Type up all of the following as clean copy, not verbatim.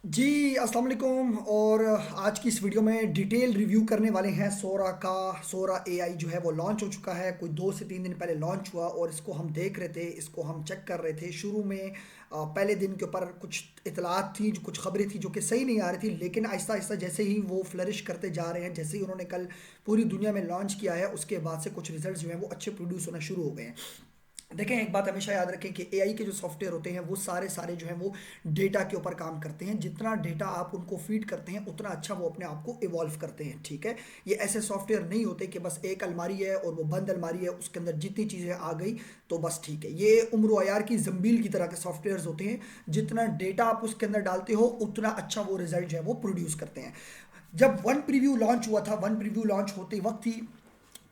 जी, अस्सलाम वालेकुम। और आज की इस वीडियो में डिटेल रिव्यू करने वाले हैं सोरा का। सोरा एआई जो है वो लॉन्च हो चुका है, कोई 2 से 3 दिन पहले लॉन्च हुआ और इसको हम देख रहे थे, इसको हम चेक कर रहे थे। शुरू में पहले दिन के ऊपर कुछ इतलात थी, जो कुछ खबरें थी जो कि सही नहीं आ रही थी, लेकिन आहिस्ता आहिस्ता जैसे ही वो फ्लरिश करते जा रहे हैं, जैसे ही उन्होंने कल पूरी दुनिया में लॉन्च किया है, उसके बाद से कुछ रिजल्ट जो हैं वो अच्छे प्रोड्यूस होना शुरू हो गए हैं। देखें, एक बात हमेशा याद रखें कि एआई के जो सॉफ्टवेयर होते हैं वो सारे सारे जो हैं वो डेटा के ऊपर काम करते हैं। जितना डेटा आप उनको फीड करते हैं उतना अच्छा वो अपने आप को इवॉल्व करते हैं। ठीक है, ये ऐसे सॉफ्टवेयर नहीं होते कि बस एक अलमारी है और वो बंद अलमारी है, उसके अंदर जितनी चीज़ें आ गई तो बस ठीक है। ये उम्र अयार की जंबील की तरह के सॉफ्टवेयर होते हैं। जितना डेटा आप उसके अंदर डालते हो उतना अच्छा वो रिजल्ट जो है वो प्रोड्यूस करते हैं। जब वन प्रीव्यू लॉन्च हुआ था, वन प्रीव्यू लॉन्च होते वक्त ही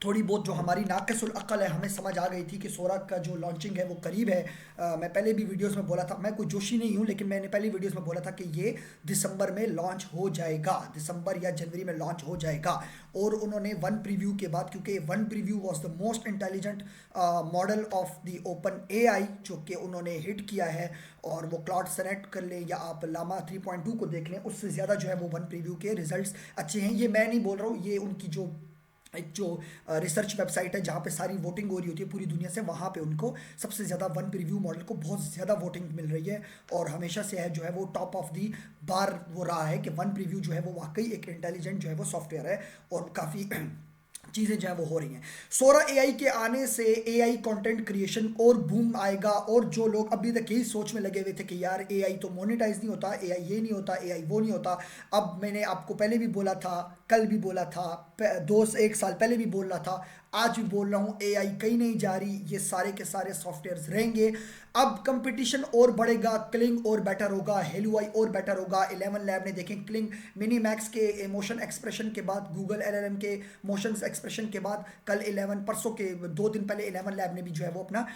थोड़ी बहुत जो हमारी नाक़िसुल अक़ल है, हमें समझ आ गई थी कि सोरा का जो लॉन्चिंग है वो करीब है। मैं पहले भी वीडियोस में बोला था, मैं कोई जोशी नहीं हूँ, लेकिन मैंने पहले वीडियोस में बोला था कि ये दिसंबर में लॉन्च हो जाएगा, दिसंबर या जनवरी में लॉन्च हो जाएगा। और उन्होंने वन प्रीव्यू के बाद, क्योंकि one preview was the most intelligent model of the open AI जो कि उन्होंने हिट किया है, और वो क्लाउड सनेट कर लें या आप लामा 3.2 को देख लें, उससे ज़्यादा जो है वो वन प्रीव्यू के रिजल्ट्स अच्छे हैं। ये मैं नहीं बोल रहा हूँ, ये उनकी जो एक जो रिसर्च वेबसाइट है जहाँ पे सारी वोटिंग हो रही होती है पूरी दुनिया से, वहाँ पे उनको सबसे ज़्यादा वन प्रीव्यू मॉडल को बहुत ज़्यादा वोटिंग मिल रही है। और हमेशा से है जो है वो टॉप ऑफ दी बार वो रहा है कि वन प्रीव्यू जो है वो वाकई एक इंटेलिजेंट जो है वो सॉफ्टवेयर है, और काफ़ी चीज़ें जो है वो हो रही हैं। सोरा एआई के आने से एआई कंटेंट क्रिएशन और बूम आएगा। और जो लोग अभी तक यही सोच में लगे हुए थे कि यार एआई तो मोनेटाइज नहीं होता, एआई ये नहीं होता, एआई वो नहीं होता, अब मैंने आपको पहले भी बोला था, कल भी बोला था, 1 साल पहले भी बोल रहा था, आज भी बोल रहा हूँ, एआई कहीं नहीं जा रही, ये सारे के सारे सॉफ्टवेयर्स रहेंगे। अब कंपटीशन और बढ़ेगा, क्लिंग और बेटर होगा, हेलुआई और बेटर होगा। 11 लैब ने देखें, क्लिंग मिनी मैक्स के मोशन एक्सप्रेशन के बाद, गूगल एलएलएम के मोशन एक्सप्रेशन के बाद, कल 11 परसों के 2 दिन पहले 11 लैब ने भी जो है वो अपना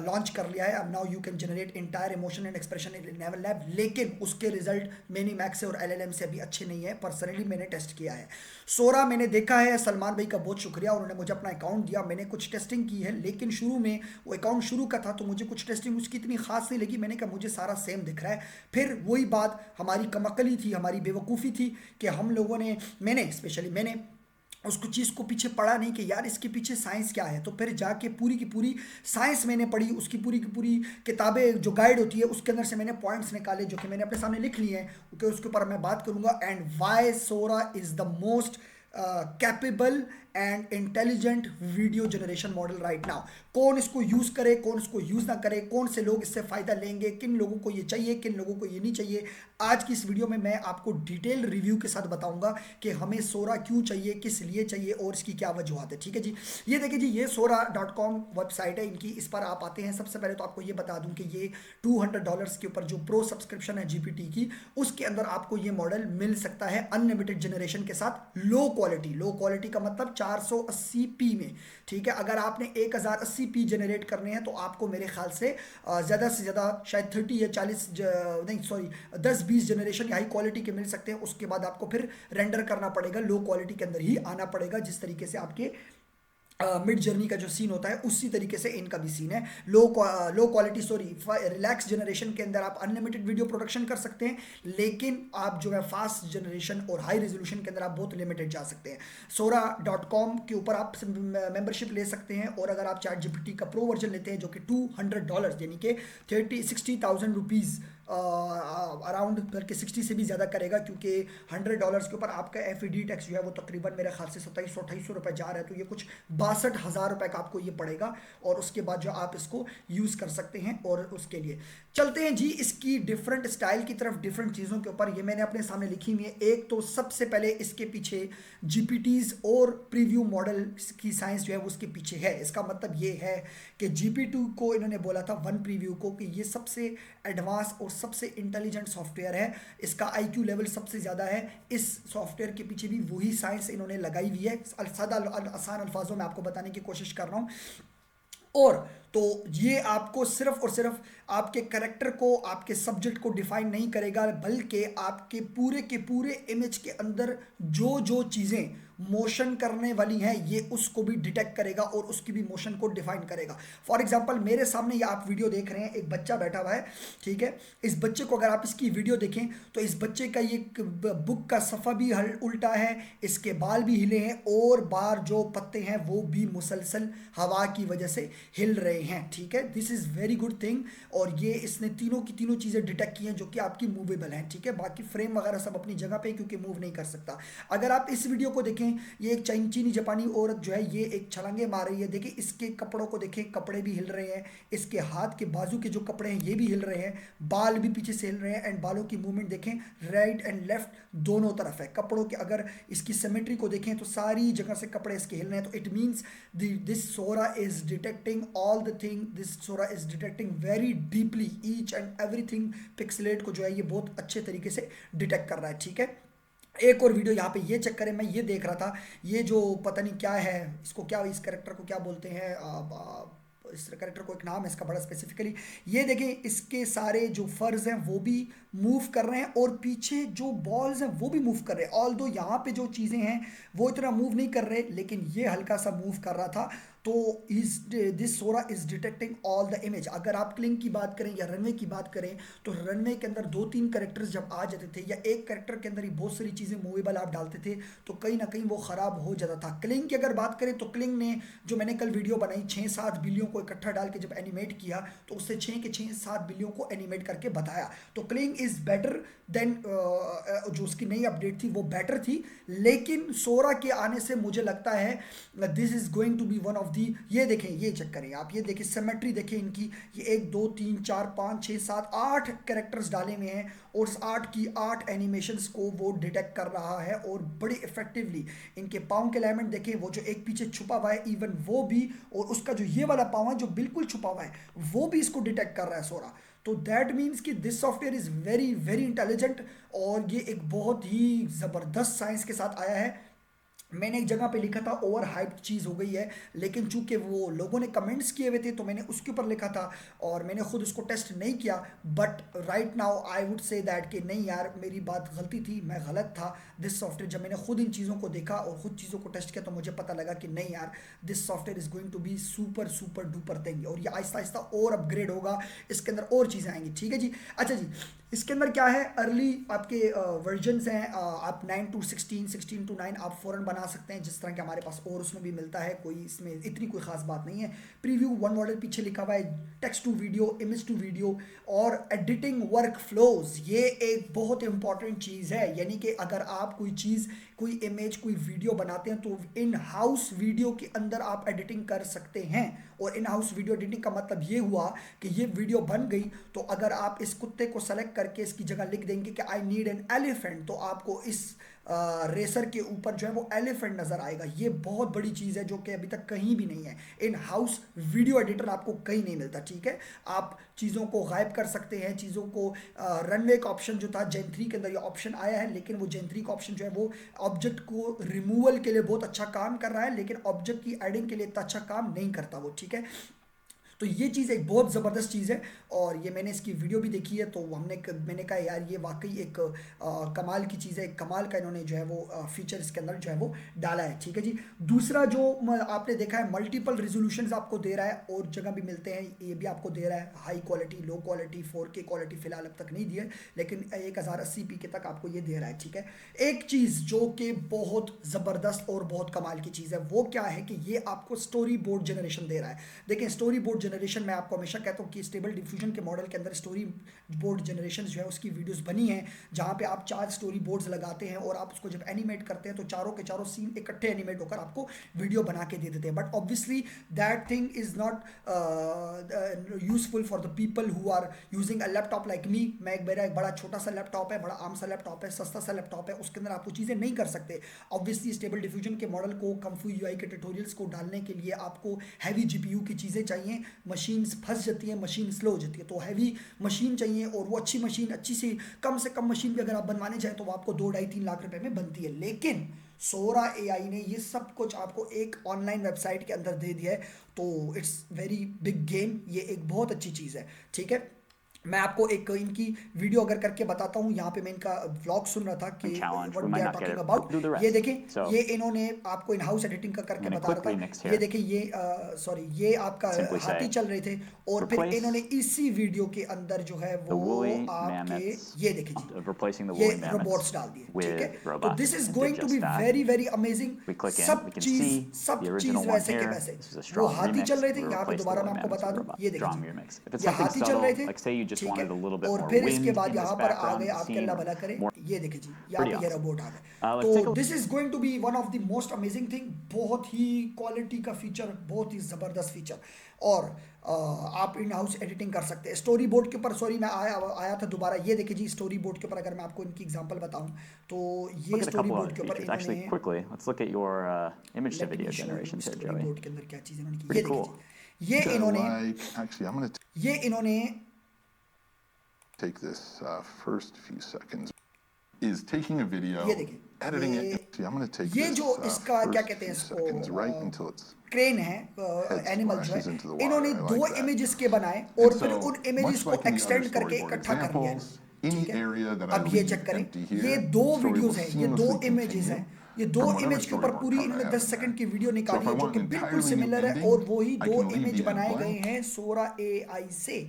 लॉन्च कर लिया है। अब now you can generate entire emotion and expression in 11 lab, लेकिन उसके रिजल्ट मिनी मैक्स से और एलएलएम से अभी अच्छे नहीं है। पर्सनली मैंने टेस्ट किया है सोरा, मैंने देखा है। सलमान भाई का बहुत शुक्रिया, उन्होंने मुझे अपना अकाउंट दिया, मैंने कुछ टेस्टिंग की है, लेकिन शुरू में वो अकाउंट शुरू का था तो मुझे कुछ टेस्टिंग उसकी इतनी खास नहीं लगी। मैंने कहा मुझे सारा सेम दिख रहा है। फिर वही बात, हमारी कमअक्ली थी, हमारी बेवकूफ़ी थी कि हम लोगों ने, मैंने स्पेशली मैंने उसको चीज़ को पीछे पढ़ा नहीं कि यार इसके पीछे साइंस क्या है। तो फिर जाके पूरी की पूरी साइंस मैंने पढ़ी, उसकी पूरी की पूरी किताबें जो गाइड होती है उसके अंदर से मैंने पॉइंट्स निकाले जो कि मैंने अपने सामने लिख लिए हैं, क्योंकि उसके ऊपर मैं बात करूंगा। And why Sora is the most capable and intelligent video generation model right now. कौन इसको यूज़ करे, कौन इसको यूज़ ना करे, कौन से लोग इससे फ़ायदा लेंगे, किन लोगों को ये चाहिए, किन लोगों को ये नहीं चाहिए, आज की इस वीडियो में मैं आपको डिटेल रिव्यू के साथ बताऊंगा कि हमें सोरा क्यों चाहिए, किस लिए चाहिए और इसकी क्या वजूहत है। ठीक है जी, ये देखिए जी, ये sora.com वेबसाइट है इनकी, इस पर आप आते हैं। सबसे पहले तो आपको ये बता दूं कि ये $200 के ऊपर जो प्रो सब्सक्रिप्शन है जीपीटी की, उसके अंदर आपको ये मॉडल मिल सकता है अनलिमिटेड जनरेशन के साथ। लो क्वालिटी, लो क्वालिटी का मतलब 480p में। ठीक है, अगर आपने 1080p जनरेट करने हैं तो आपको मेरे ख्याल से ज़्यादा शायद 30 या 40 नहीं सॉरी 10-20 जनरेशन हाई क्वालिटी के मिल सकते हैं। उसके बाद आपको फिर रेंडर करना पड़ेगा, लो क्वालिटी के अंदर ही आना पड़ेगा, जिस तरीके से आपके मिड जर्नी का जो सीन होता है उसी तरीके से इनका भी सीन है। Low quality sorry relax generation के अंदर आप अनलिमिटेड वीडियो प्रोडक्शन कर सकते हैं, लेकिन आप जो है फास्ट जनरेशन और हाई रेजोल्यूशन के अंदर आप बहुत लिमिटेड जा सकते हैं। सोरा.com के ऊपर आप मेंबरशिप ले सकते हैं, और अगर आप चैट जीपीटी का प्रो वर्जन लेते हैं जो कि $200 यानी कि 60,000 रुपीज़ अराउंड करके 60 से भी ज़्यादा करेगा, क्योंकि $100 के ऊपर आपका एफईडी टैक्स जो है वो तकरीबन मेरे ख्याल से 2700-2800 रुपये जा रहा है, तो ये कुछ 62,000 रुपये का आपको ये पड़ेगा। और उसके बाद जो आप इसको यूज़ कर सकते हैं। और उसके लिए चलते हैं जी इसकी डिफरेंट स्टाइल की तरफ, डिफरेंट चीज़ों के ऊपर। ये मैंने अपने सामने लिखी हुई है। एक तो सबसे पहले इसके पीछे जीपीटीज और प्रीव्यू मॉडल की साइंस जो है वो उसके पीछे है। इसका मतलब ये है कि जीपी2 को इन्होंने बोला था वन प्रीव्यू को कि ये सबसे एडवांस और सबसे इंटेलिजेंट सॉफ्टवेयर है, इसका आईक्यू लेवल सबसे ज़्यादा है। इस सॉफ्टवेयर के पीछे भी वही साइंस इन्होंने लगाई हुई है। सादा आसान अल्फाजों में आपको बताने की कोशिश कर रहा हूँ। और तो ये आपको सिर्फ और सिर्फ आपके करेक्टर को, आपके सब्जेक्ट को डिफाइन नहीं करेगा, बल्कि आपके पूरे के पूरे इमेज के अंदर जो जो चीज़ें मोशन करने वाली हैं ये उसको भी डिटेक्ट करेगा और उसकी भी मोशन को डिफाइन करेगा। फॉर एग्जांपल मेरे सामने ये आप वीडियो देख रहे हैं, एक बच्चा बैठा हुआ है, ठीक है। इस बच्चे को अगर आप इसकी वीडियो देखें तो इस बच्चे का ये बुक का सफ़ा भी उल्टा है, इसके बाल भी हिले हैं और बाहर जो पत्ते हैं वो भी मुसलसल हवा की वजह से हिल रहे हैं, ठीक है। This is very good thing. और ये इसने तीनों की तीनों चीज़ें डिटेक्ट की हैं जो कि आपकी मूवेबल हैं, ठीक है। बाकी फ्रेम वगैरह सब अपनी जगह पे क्योंकि मूव नहीं कर सकता। अगर आप इस वीडियो को देखें, ये एक चीनी जापानी औरत जो है ये एक छलांगे मार रही है। देखिए इसके कपड़ों को देखें, कपड़े भी हिल रहे हैं, इसके हाथ के बाजू के जो कपड़े हैं ये भी हिल रहे हैं, बाल भी पीछे से हिल रहे हैं। एंड बालों की मूवमेंट देखें, राइट एंड लेफ्ट दोनों तरफ है। कपड़ों के अगर इसकी सिमेट्री को देखें तो सारी जगह से कपड़े इसके हिल रहे हैं। तो it means this Sora is detecting all the thing, this Sora is detecting very deeply each and everything. Pixelate को जो है ये बहुत अच्छे तरीके से डिटेक्ट कर रहा है, ठीक है। एक और वीडियो यहाँ पे ये चेक करें, मैं ये देख रहा था, ये जो पता नहीं क्या है, इसको क्या, इस कैरेक्टर को क्या बोलते हैं, इस कैरेक्टर को एक नाम है इसका बड़ा स्पेसिफिकली। ये देखें इसके सारे जो फर्ज हैं वो भी मूव कर रहे हैं और पीछे जो बॉल्स हैं वो भी मूव कर रहे हैं। ऑल दो यहाँ पे जो चीज़ें हैं वो इतना मूव नहीं कर रहे, लेकिन ये हल्का सा मूव कर रहा था। तो is this Sora is detecting all the image. अगर आप क्लिंग की बात करें या रनवे की बात करें तो रनवे के अंदर 2-3 कैरेक्टर्स जब आ जाते थे या एक कैरेक्टर के अंदर ही बहुत सारी चीज़ें मूवेबल आप डालते थे तो कहीं ना कहीं वो ख़राब हो जाता था। क्लिंग की अगर बात करें तो क्लिंग ने जो मैंने कल वीडियो बनाई 6-7 बिल्लियों को इकट्ठा डाल के जब एनिमेट किया तो उससे 6 के 6-7 बिल्लियों को एनिमेट करके बताया। तो क्लिंग इज़ बेटर देन जो उसकी नई अपडेट थी वो बेटर थी। लेकिन सोरा के आने से मुझे लगता है this is going to be one of the. ये देखें, ये चेक करें आप, ये देखें सिमेट्री देखें इनकी, ये 1 2 3 4 5 6 7 8 कैरेक्टर्स डाले हुए हैं और उस 8 की 8 एनिमेशंस को वो डिटेक्ट कर रहा है और बड़ी इफेक्टिवली। इनके पाँव के अलाइनमेंट देखें, वो जो एक पीछे छुपा हुआ है इवन वो भी, और उसका जो ये वाला पाँव है जो बिल्कुल छुपा हुआ है वो भी इसको डिटेक्ट कर रहा है सोरा। तो दैट मीन्स कि this software is very very intelligent और ये एक बहुत ही ज़बरदस्त साइंस के साथ आया है। मैंने एक जगह पे लिखा था ओवर हाइप्ड चीज़ हो गई है, लेकिन चूंकि वो लोगों ने कमेंट्स किए हुए थे तो मैंने उसके ऊपर लिखा था और मैंने खुद उसको टेस्ट नहीं किया। But right now I would say that कि नहीं यार मेरी बात गलती थी, मैं गलत था। दिस सॉफ्टवेयर जब मैंने खुद इन चीज़ों को देखा और खुद चीज़ों को टेस्ट किया तो मुझे पता लगा कि नहीं यार this software is going to be super super duper thing और ये आहिस्ता आहिस्ता और अपग्रेड होगा, इसके अंदर और चीज़ें आएंगी, ठीक है जी। अच्छा जी, इसके अंदर क्या है, अर्ली आपके वर्जन्स हैं, आप 9 to 16 16 to 9 आप फ़ौरन बना सकते हैं जिस तरह के हमारे पास और उसमें भी मिलता है, कोई इसमें इतनी कोई ख़ास बात नहीं है। प्रीव्यू 1 मॉडल पीछे लिखा हुआ है, text to video, image to video और एडिटिंग वर्क फ्लोज, ये एक बहुत इंपॉर्टेंट चीज़ है। यानी कि अगर आप कोई चीज़, कोई इमेज, कोई वीडियो बनाते हैं तो इन हाउस वीडियो के अंदर आप एडिटिंग कर सकते हैं। और इन हाउस वीडियो एडिटिंग का मतलब ये हुआ कि ये वीडियो बन गई तो अगर आप इस कुत्ते को सेलेक्ट करके इसकी जगह लिख देंगे कि आई नीड एन एलिफेंट तो आपको इस रेसर के ऊपर जो है वो एलिफेंट नज़र आएगा। ये बहुत बड़ी चीज़ है जो कि अभी तक कहीं भी नहीं है। इन हाउस वीडियो एडिटर आपको कहीं नहीं मिलता, ठीक है। आप चीज़ों को गायब कर सकते हैं, चीज़ों को रनवे का ऑप्शन जो था जेन 3 के अंदर ये ऑप्शन आया है, लेकिन वो जेन 3 का ऑप्शन जो है वो ऑब्जेक्ट को रिमूवल के लिए बहुत अच्छा काम कर रहा है लेकिन ऑब्जेक्ट की एडिंग के लिए इतना अच्छा काम नहीं करता वो, ठीक है। तो ये चीज़ एक बहुत ज़बरदस्त चीज़ है और ये मैंने इसकी वीडियो भी देखी है तो मैंने कहा यार ये वाकई एक कमाल की चीज़ है, एक कमाल का इन्होंने जो है वो फीचर इसके अंदर जो है वो डाला है, ठीक है जी। दूसरा जो आपने देखा है मल्टीपल रिजोल्यूशंस आपको दे रहा है और जगह भी मिलते हैं, ये भी आपको दे रहा है high quality, low quality, 4K quality फ़िलहाल अब तक नहीं दी है लेकिन 1080p तक आपको ये दे रहा है, ठीक है। एक चीज़ जो कि बहुत ज़बरदस्त और बहुत कमाल की चीज़ है वो क्या है कि ये आपको स्टोरी बोर्ड जनरेशन दे रहा है। देखिए स्टोरी बोर्ड जनरेशन मैं आपको हमेशा कहता हूँ कि स्टेबल डिफ्यूजन के मॉडल के अंदर स्टोरी बोर्ड जनरेशन जो है उसकी वीडियोस बनी हैं जहाँ पे आप 4 स्टोरी बोर्ड्स लगाते हैं और आप उसको जब एनिमेट करते हैं तो चारों के चारों सीन इकट्ठे एनिमेट होकर आपको वीडियो बना के दे देते हैं। But obviously that thing is not useful for the people who are using a laptop like me. मेरा एक बड़ा छोटा सा लैपटॉप है, बड़ा आम सा लैपटॉप है, सस्ता सा लैपटॉप है, उसके अंदर आपको चीज़ें नहीं कर सकते। ऑब्वियसली स्टेबल डिफ्यूजन के मॉडल को कम्फू यूआई के ट्यूटोरियल्स को डालने के लिए आपको हैवी जीपीयू की चीज़ें चाहिए, मशीन्स फंस जाती है, मशीन स्लो हो जाती है, तो हैवी मशीन चाहिए और वो अच्छी मशीन, अच्छी सी कम मशीन भी अगर आप बनवाने चाहें तो वो आपको 2-2.5-3 लाख रुपए में बनती है। लेकिन सोरा एआई ने ये सब कुछ आपको एक ऑनलाइन वेबसाइट के अंदर दे दिया है तो इट्स वेरी बिग गेम, ये एक बहुत अच्छी चीज़ है, ठीक है। मैं आपको एक इनकी वीडियो अगर करके बताता हूँ, यहाँ पे मैं इनका व्लॉग सुन रहा था कि challenge, what we they might are not get talking it, about. but do the ये rest. देखें, So ये इन्होंने आपको इन हाउस एडिटिंग का I'm करके going to बता रहा quickly था। mix ये here. देखें, ये सॉरी, ये आपका Simply हाथी say, चल रहे थे, और फिर इन्होंने replace इसी वीडियो के अंदर जो है the वो woolly आपके, mammoths, ये देखें जी, replacing the ये woolly mammoths रोबोट्स डाल दिए, ठीक है। with तो this robots is and did going to be just that. Very very amazing. We click in, we सब can चीज see सब the original चीज one वैसे के here. वैसे। This is a वो strong हाथी चल remix. रहे थे, We यहाँ पे replace the दोबारा woolly मैं आपको mammoths बता with दूं, robots. ये देखें Strong ji, remix. If it's ये something हाथी चल रहे subtle, थे, like say you just ठीक है। wanted a little bit और more फिर इसके wind बाद in this यहाँ पर आ background गए, of the आपके scene, अल्लाह or भला करे, more, ये देखें जी, यहाँ pretty पे ये awesome. रोबोट आ गए। तो Let's take a this is going to be one of the most amazing thing, बहुत ही क्वालिटी का फीचर, बहुत ही ज़बरदस्त फीचर। और आप इन हाउस एडिटिंग कर सकते हैं स्टोरी बोर्ड के ऊपर। सॉरी, मैं आया था दोबारा, ये देखिए जी, स्टोरी बोर्ड के ऊपर अगर मैं आपको इनकी एग्जांपल बताऊं, तो ये look at a story couple board other के ऊपर features. इन्होंने, Actually, quickly, let's look at your image to let me video show you generations here, story Joey. Board के अंदर क्या चीज़ इन्होंने की, ये Pretty देखिए cool. जी, ये इन्होंने, Actually, I'm going to ये इन्होंने, take this first few seconds. Is taking a video, ये देखिए, editing ये it. See, I'm going to take ये this जो इसका क्या first कहते हैं few इसको, seconds right until it's crane है, head एनिमल जो है, splashes into the water. इन्होंने I दो like that. इमेजेस के बनाए And और फिर so, उन इमेजेस much को like in the other extend करके storyboard इकट्ठा कर लिया examples, है, ठीक any है। area that I अब ये leave चेक करें, empty ये here, दो the story will वीडियोस हैं, ये दो seamlessly इमेजेस continue हैं, ये दो from whatever इमेज के ऊपर storyboard पूरी part I इन्होंने have 10 in सेकंड there. की वीडियो So निकाली if I है, जो want कि an बिल्कुल entirely new सिमिलर है, ending, और वही I दो can leave image the end बनाए गए blank. हैं सोरा एआई से।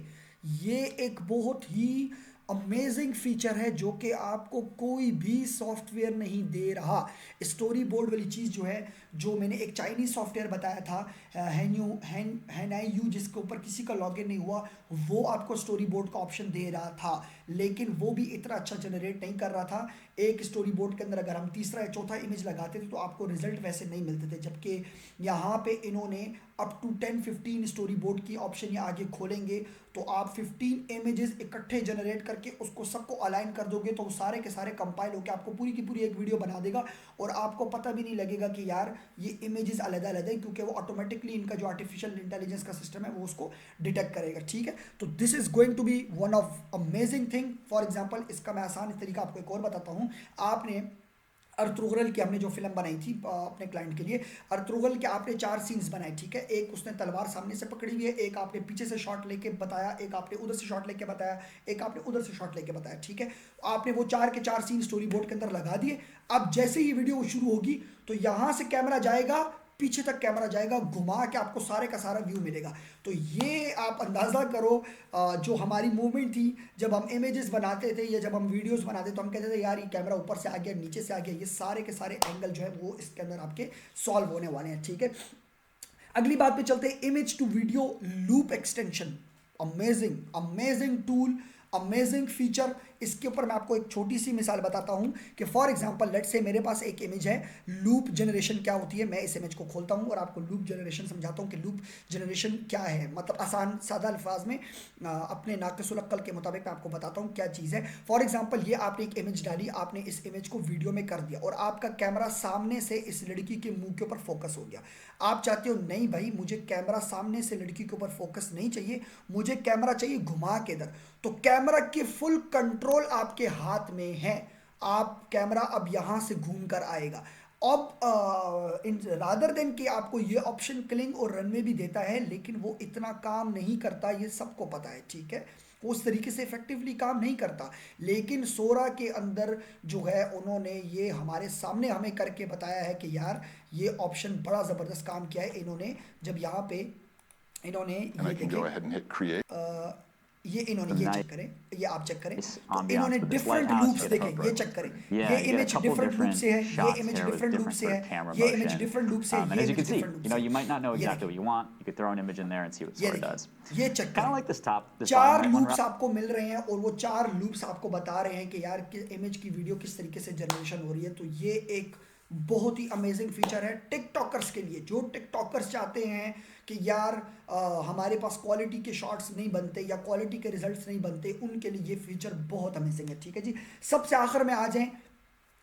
ये एक बहुत ही अमेजिंग फीचर है जो कि आपको कोई भी सॉफ्टवेयर नहीं दे रहा। स्टोरी बोर्ड वाली चीज़ जो है, जो मैंने एक चाइनीज सॉफ्टवेयर बताया था, हैनाई यू, जिसके ऊपर किसी का लॉगिन नहीं हुआ, वो आपको स्टोरी बोर्ड का ऑप्शन दे रहा था, लेकिन वो भी इतना अच्छा जनरेट नहीं कर रहा था। एक स्टोरी बोर्ड के अंदर अगर हम तीसरा या चौथा इमेज लगाते थे तो आपको रिजल्ट वैसे नहीं मिलते थे, जबकि यहाँ पे इन्होंने अप टू 10-15 स्टोरी बोर्ड की ऑप्शन ये आगे खोलेंगे, तो आप 15 इमेजेस इकट्ठे जनरेट करके उसको सबको अलाइन कर दोगे, तो वो सारे के सारे कंपाइल होकर आपको पूरी की पूरी एक वीडियो बना देगा, और आपको पता भी नहीं लगेगा कि यार ये इमेजेस अलग अलग है, क्योंकि वो ऑटोमेटिकली इनका जो आर्टिफिशियल इंटेलिजेंस का सिस्टम है वो उसको डिटेक्ट करेगा, ठीक है। तो this is going to be one of amazing thing. For example, इसका मैं आसान तरीका आपको एक और बताता हूँ। आपने अर्तुगरल की हमने जो फिल्म बनाई थी अपने क्लाइंट के लिए, अर्तुगरल के आपने 4 सीन्स बनाए, ठीक है। एक उसने तलवार सामने से पकड़ी हुई है, एक आपने पीछे से शॉट लेके बताया, एक आपने उधर से शॉट लेके बताया, एक आपने उधर से शॉट लेके बताया, ठीक है। आपने वो 4 के 4 सीन स्टोरी बोर्ड के अंदर लगा दिए। अब जैसे ही वीडियो शुरू होगी तो यहाँ से कैमरा जाएगा, पीछे तक कैमरा जाएगा, घुमा के आपको सारे का सारा व्यू मिलेगा। तो ये आप अंदाज़ा करो, जो हमारी मूवमेंट थी जब हम इमेजेस बनाते थे या जब हम वीडियोस बनाते थे, तो हम कहते थे यार ये कैमरा ऊपर से आ गया, नीचे से आ गया, ये सारे के सारे एंगल जो है वो इसके अंदर आपके सॉल्व होने वाले हैं, ठीक है। अगली बात पे चलते हैं, image to video loop extension. Amazing amazing tool, amazing feature. इसके ऊपर मैं आपको एक छोटी सी मिसाल बताता हूं कि फॉर एग्जांपल लेट्स से मेरे पास एक इमेज है, लूप जनरेशन क्या होती है। मैं इस इमेज को खोलता हूं और आपको लूप जनरेशन समझाता हूं कि लूप जनरेशन क्या है, मतलब आसान सादा अल्फाज में अपने नाक़िसुल अक्ल के मुताबिक मैं आपको बताता हूं क्या चीज़ है। फॉर एग्जांपल, ये आपने एक इमेज डाली, आपने इस इमेज को वीडियो में कर दिया और आपका कैमरा सामने से इस लड़की के मुंह के ऊपर फोकस हो गया। आप चाहते हो नहीं भाई, मुझे कैमरा सामने से लड़की के ऊपर फोकस नहीं चाहिए, मुझे कैमरा चाहिए घुमा के इधर। तो कैमरा की फुल कंट्रोल आपके हाथ में है। आप कैमरा अब यहां से घूम कर आएगा। अब इन रादर देन कि आपको ये ऑप्शन क्लिंग और रनवे भी देता है, लेकिन वो इतना काम नहीं करता, ये सबको पता है, ठीक है। वो उस तरीके से इफेक्टिवली काम नहीं करता, लेकिन सोरा के अंदर जो है उन्होंने ये हमारे सामने हमें करके बताया है कि यार ये ऑप्शन बड़ा ज़बरदस्त काम किया है इन्होंने। जब यहाँ पे इन्होंने And I ये can go ahead and hit create. ये इन्होंने ये चेक करें, ये आप चेक करें, This तो ambiance इन्होंने with this different lighthouse loops here. देखें, ये चेक करें, Yeah, ये you get a image couple different loop different से है, ये shots image here with different loop different से sort है, of camera ये इमेज motion. डिफरेंट लूप से है, And ये as you image can see, different loop से you might not know है। ये exactly देखिए, what you want. You could throw an image in there and see what ये sort of देखिए, does. ये चेक Kind of करें, like this bottom 4 right one. Loops आपको मिल रहे हैं और वो 4 लूप्स आपको बता रहे हैं कि यार इमेज की वीडियो किस तरीके से जनरेशन हो रही है। तो ये एक बहुत ही अमेजिंग फीचर है टिकटॉकर्स के लिए। जो टिकटॉकर्स चाहते हैं कि यार हमारे पास क्वालिटी के शॉट्स नहीं बनते या क्वालिटी के रिजल्ट्स नहीं बनते, उनके लिए ये फीचर बहुत अमेजिंग है, ठीक है जी। सबसे आखिर में आ जाएं,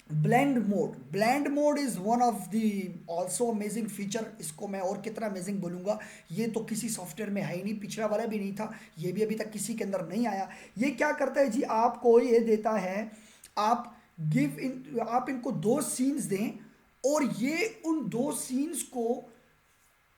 blend mode. Blend mode is one of the also amazing feature. इसको मैं और कितना अमेजिंग बोलूँगा, ये तो किसी सॉफ्टवेयर में है ही नहीं, पिछड़ा वाला भी नहीं था, ये भी अभी तक किसी के अंदर नहीं आया। ये क्या करता है जी, आपको ये देता है, आप इनको 2 सीन्स दें और ये उन 2 सीन्स को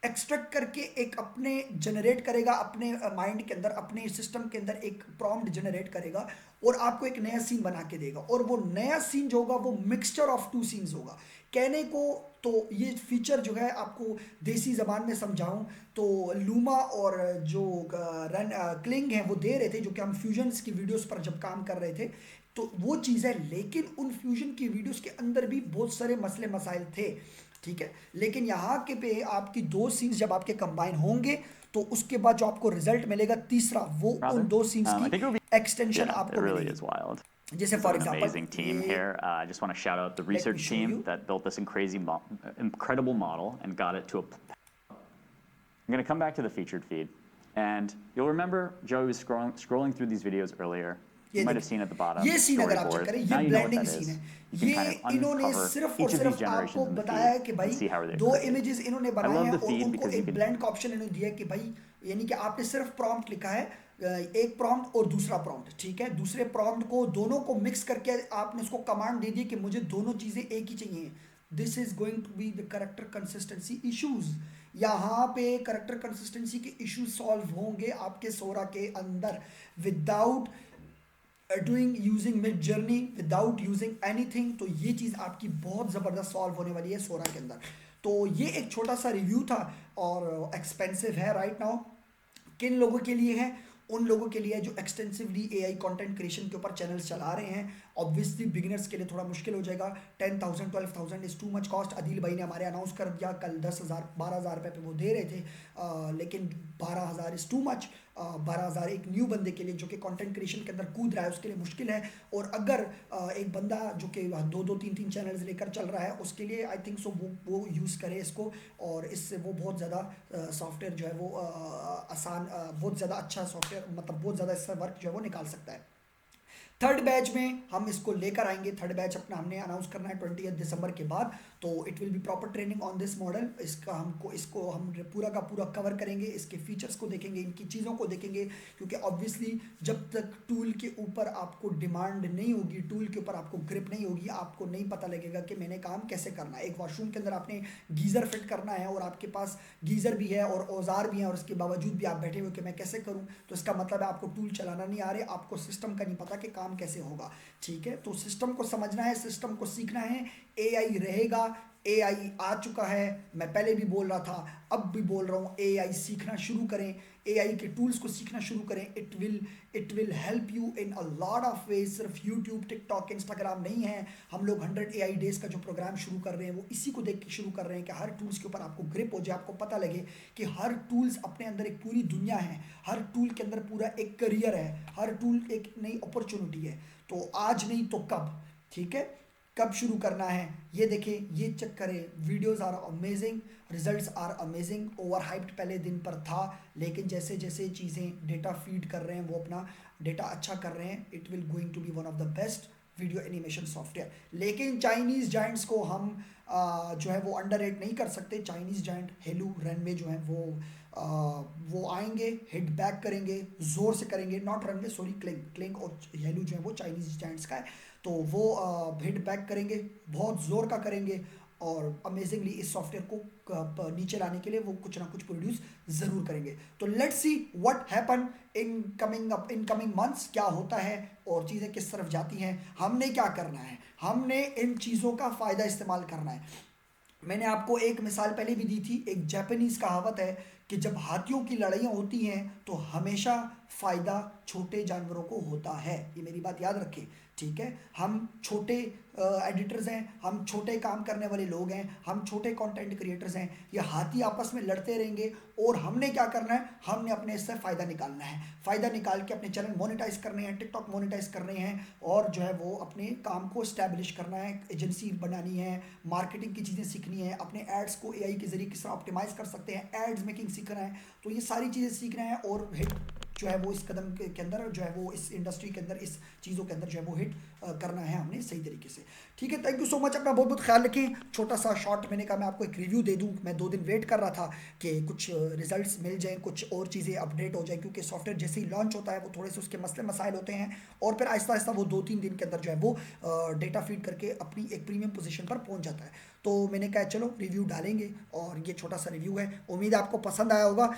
एक्सट्रैक्ट करके एक अपने जनरेट करेगा, अपने माइंड के अंदर, अपने सिस्टम के अंदर एक प्रॉम्प्ट जनरेट करेगा और आपको एक नया सीन बना के देगा। और वो नया सीन जो होगा वो मिक्सचर ऑफ टू सीन्स होगा। कहने को तो ये फीचर जो है आपको देसी ज़बान में समझाऊं तो लूमा और जो रन क्लिंग है वो दे रहे थे, जो कि हम फ्यूजन्स की वीडियोस पर जब काम कर रहे थे तो वो चीज़ है। लेकिन उन फ्यूजन की वीडियोस के अंदर भी बहुत सारे मसले मसाइल थे, ठीक है। लेकिन यहाँ के पे आपकी दो सीन्स जब आपके कंबाइन होंगे तो उसके बाद जो आपको रिजल्ट मिलेगा तीसरा, वो उन दो scenes I think it would की be, एक्सटेंशन yeah, it आपको really मिलेगी। is wild. जैसे We've for got an example amazing team here. I just want to shout out the Let me research show team you. that built this incredible model and got it to a. I'm going to come back to the featured feed, and you'll remember Joey was scrolling through these videos earlier. You might have seen at the bottom. ये scene अगर आप check storyboard. करें, Now ये you know what blending that scene is. है। You can ये kind of इन्होंने uncover सिर्फ और each of these सिर्फ आपको generations in the बताया है feed कि and भाई see how they're दो created. इमेजेस इन्होंने I बनाए love हैं the और feed उनको because you एक can. ब्लेंड का ऑप्शन इन्होंने दिया है कि भाई, यानी कि आपने सिर्फ प्रॉम्प्ट लिखा है, एक प्रॉम्प्ट और दूसरा प्रॉम्प्ट, ठीक है। दूसरे प्रॉम्प्ट को दोनों को मिक्स करके आपने उसको कमांड दे दी कि मुझे दोनों चीज़ें एक ही चाहिए। This is going to be the character consistency issues. यहाँ पे करेक्टर कंसिस्टेंसी के इश्यूज सॉल्व होंगे आपके सोरा के अंदर without doing using Midjourney, without using anything. तो ये चीज़ आपकी बहुत ज़बरदस्त सॉल्व होने वाली है सोरा के अंदर। तो ये एक छोटा सा रिव्यू था और एक्सपेंसिव है राइट नाउ। किन लोगों के लिए है? उन लोगों के लिए जो एक्सटेंसिवली एआई कंटेंट क्रिएशन के ऊपर चैनल्स चला रहे हैं। ऑब्वियसली बिगिनर्स के लिए थोड़ा मुश्किल हो जाएगा। 10,000 12,000 is too much cost. Adil भाई ने हमारे अनाउंस कर दिया कल 10,000 12,000 रुपये पे वो दे रहे थे, लेकिन 12,000 इज़ टू मच। 12,000 एक न्यू बंदे के लिए जो कि कंटेंट क्रिएशन के अंदर कूद रहा है उसके लिए मुश्किल है। और अगर एक बंदा जो कि 2-2 3-3 चैनल्स लेकर चल रहा है उसके लिए आई थिंक सो वो यूज़ करे इसको, और इससे वो बहुत ज़्यादा सॉफ्टवेयर जो है वो आसान, बहुत ज़्यादा अच्छा सॉफ्टवेयर, मतलब बहुत ज़्यादा इससे वर्क जो है वो निकाल सकता है। थर्ड बैच में हम इसको लेकर आएंगे। थर्ड बैच अपना हमने अनाउंस करना है 20 दिसंबर के बाद। तो it will be proper training on this model. इसको हम पूरा का पूरा कवर करेंगे, इसके फीचर्स को देखेंगे, इनकी चीज़ों को देखेंगे, क्योंकि ऑब्वियसली जब तक टूल के ऊपर आपको डिमांड नहीं होगी, टूल के ऊपर आपको ग्रिप नहीं होगी, आपको नहीं पता लगेगा कि मैंने काम कैसे करना है। एक वॉशरूम के अंदर आपने गीज़र फिट करना है और आपके पास गीज़र भी है और औजार भी हैं और उसके बावजूद भी आप बैठे हुए कि मैं कैसे करूँ, तो इसका मतलब है आपको टूल चलाना नहीं आ रहे, आपको सिस्टम का नहीं पता कि काम कैसे होगा, ठीक है। तो सिस्टम को समझना है, सिस्टम को सीखना है। एआई रहेगा, एआई आ चुका है, मैं पहले भी बोल रहा था, अब भी बोल रहा हूँ, एआई सीखना शुरू करें, एआई के टूल्स को सीखना शुरू करें। It will help you in a lot of ways. सिर्फ यूट्यूब, टिकटॉक, इंस्टाग्राम नहीं है। हम लोग 100 एआई डेज का जो प्रोग्राम शुरू कर रहे हैं वो इसी को देख के शुरू कर रहे हैं कि हर टूल्स के ऊपर आपको ग्रिप हो जाए, आपको पता लगे कि हर टूल्स अपने अंदर एक पूरी दुनिया है, हर टूल के अंदर पूरा एक करियर है, हर टूल एक नई अपॉर्चुनिटी है। तो आज नहीं तो कब, ठीक है, कब शुरू करना है ये देखें, ये चेक करें। Videos are amazing, results are amazing. Over hyped पहले दिन पर था, लेकिन जैसे जैसे चीज़ें डेटा फीड कर रहे हैं, वो अपना डेटा अच्छा कर रहे हैं, it will going to be one of the best video animation software. लेकिन चाइनीज़ जाइंट्स को हम जो है वो अंडररेट नहीं कर सकते। चाइनीज़ जाइंट हेलू, रनवे जो है वो आएंगे, हिट बैक करेंगे, ज़ोर से करेंगे। नॉट रनवे, सॉरी, क्लिंग और हेलू जो है वो चाइनीज़ जाइंट्स का है। तो वो हिट बैक करेंगे, बहुत ज़ोर का करेंगे, और अमेजिंगली इस सॉफ्टवेयर को नीचे लाने के लिए वो कुछ ना कुछ प्रोड्यूस ज़रूर करेंगे। तो let's see what happen in coming months, क्या होता है और चीज़ें किस तरफ जाती हैं। हमने क्या करना है, हमने इन चीज़ों का फ़ायदा इस्तेमाल करना है। मैंने आपको एक मिसाल पहले भी दी थी। एक जापानीज़ कहावत है कि जब हाथियों की लड़ाइयाँ होती हैं तो हमेशा फ़ायदा छोटे जानवरों को होता है। ये मेरी बात याद रखें, ठीक है। हम छोटे एडिटर्स हैं, हम छोटे काम करने वाले लोग हैं, हम छोटे कंटेंट क्रिएटर्स हैं। ये हाथी आपस में लड़ते रहेंगे और हमने क्या करना है, हमने अपने इससे फ़ायदा निकालना है। फ़ायदा निकाल के अपने चैनल मोनेटाइज करने हैं, टिकटॉक मोनेटाइज करने हैं, और जो है वो अपने काम को इस्टेब्लिश करना है, एजेंसी बनानी है, मार्केटिंग की चीज़ें सीखनी है, अपने एड्स को एआई के ज़रिए किस तरह ऑप्टिमाइज़ कर सकते हैं, एड्स मेकिंग सीखना है। तो ये सारी चीज़ें सीखना है और जो है वो इस कदम के अंदर जो है वो इस इंडस्ट्री के अंदर इस चीज़ों के अंदर जो है वो हिट करना है हमने सही तरीके से। ठीक है, थैंक यू सो मच, अपना बहुत बहुत ख्याल रखें। छोटा सा शॉर्ट मैंने कहा मैं आपको एक रिव्यू दे दूं, मैं 2 दिन वेट कर रहा था कि कुछ रिजल्ट्स मिल जाएं, कुछ और चीज़ें अपडेट हो जाएं, क्योंकि सॉफ्टवेयर जैसे ही लॉन्च होता है वो थोड़े से उसके मसले मसाइल होते हैं और फिर आहिस्ता आहिस्ता वो 2-3 दिन के अंदर जो है वो डेटा फीड करके अपनी एक प्रीमियम पोजीशन पर पहुंच जाता है। तो मैंने कहा चलो रिव्यू डालेंगे और ये छोटा सा रिव्यू है, उम्मीद है आपको पसंद आया होगा।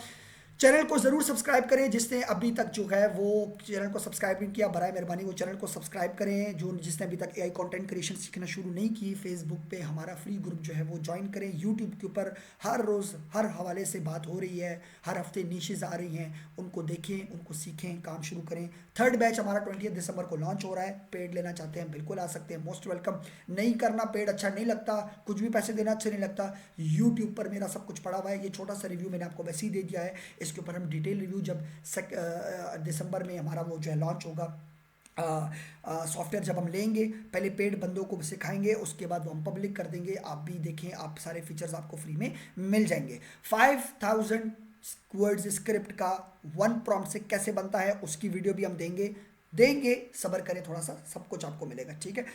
चैनल को ज़रूर सब्सक्राइब करें, जिसने अभी तक जो है वो चैनल को सब्सक्राइब नहीं किया, बराए मेहरबानी वो चैनल को सब्सक्राइब करें। जो जिसने अभी तक एआई कंटेंट क्रिएशन सीखना शुरू नहीं की, फेसबुक पे हमारा फ्री ग्रुप जो है वो ज्वाइन करें। यूट्यूब के ऊपर हर रोज़ हर हवाले से बात हो रही है, हर हफ्ते नीशेज़ आ रही हैं, उनको देखें, उनको सीखें, काम शुरू करें। थर्ड बैच हमारा 20 दिसंबर को लॉन्च हो रहा है, पेड लेना चाहते हैं बिल्कुल आ सकते हैं, मोस्ट वेलकम। नहीं करना, पेड अच्छा नहीं लगता, कुछ भी पैसे देना अच्छा नहीं लगता, यूट्यूब पर मेरा सब कुछ पड़ा हुआ है। ये छोटा सा रिव्यू मैंने आपको वैसे ही दे दिया है, इसके ऊपर हम डिटेल रिव्यू जब दिसंबर में हमारा वो जो है लॉन्च होगा, सॉफ्टवेयर जब हम लेंगे, पहले पेड बंदों को सिखाएंगे, उसके बाद वो हम पब्लिक कर देंगे, आप भी देखें, आप सारे फीचर्स आपको फ्री में मिल जाएंगे। 5000 वर्ड्स स्क्रिप्ट का 1 प्रॉम्प्ट से कैसे बनता है उसकी वीडियो भी हम देंगे, सब्र करें थोड़ा सा, सब कुछ आपको मिलेगा। ठीक है,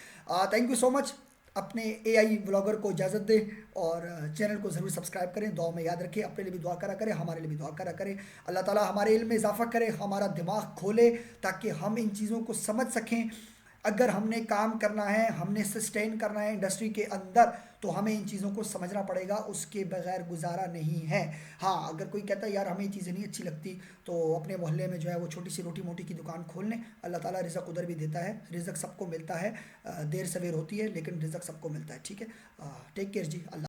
थैंक यू सो मच। अपने एआई व्लॉगर को इजाज़त दें और चैनल को ज़रूर सब्सक्राइब करें, दुआ में याद रखें, अपने लिए भी दुआ करा करें, हमारे लिए भी दुआ करा करें। अल्लाह ताला हमारे इल्म में इजाफा करे, हमारा दिमाग खोले ताकि हम इन चीज़ों को समझ सकें। अगर हमने काम करना है, हमने सस्टेन करना है इंडस्ट्री के अंदर, तो हमें इन चीज़ों को समझना पड़ेगा, उसके बगैर गुजारा नहीं है। हाँ, अगर कोई कहता है यार हमें ये चीज़ें नहीं अच्छी लगती, तो अपने मोहल्ले में जो है वो छोटी सी रोटी मोटी की दुकान खोल लें। अल्लाह ताला रिज़्क़ उधर भी देता है, रिज़्क़ सबको मिलता है, देर सवेर होती है लेकिन रिज़्क़ सबको मिलता है। ठीक है, टेक केयर जी, अल्लाह।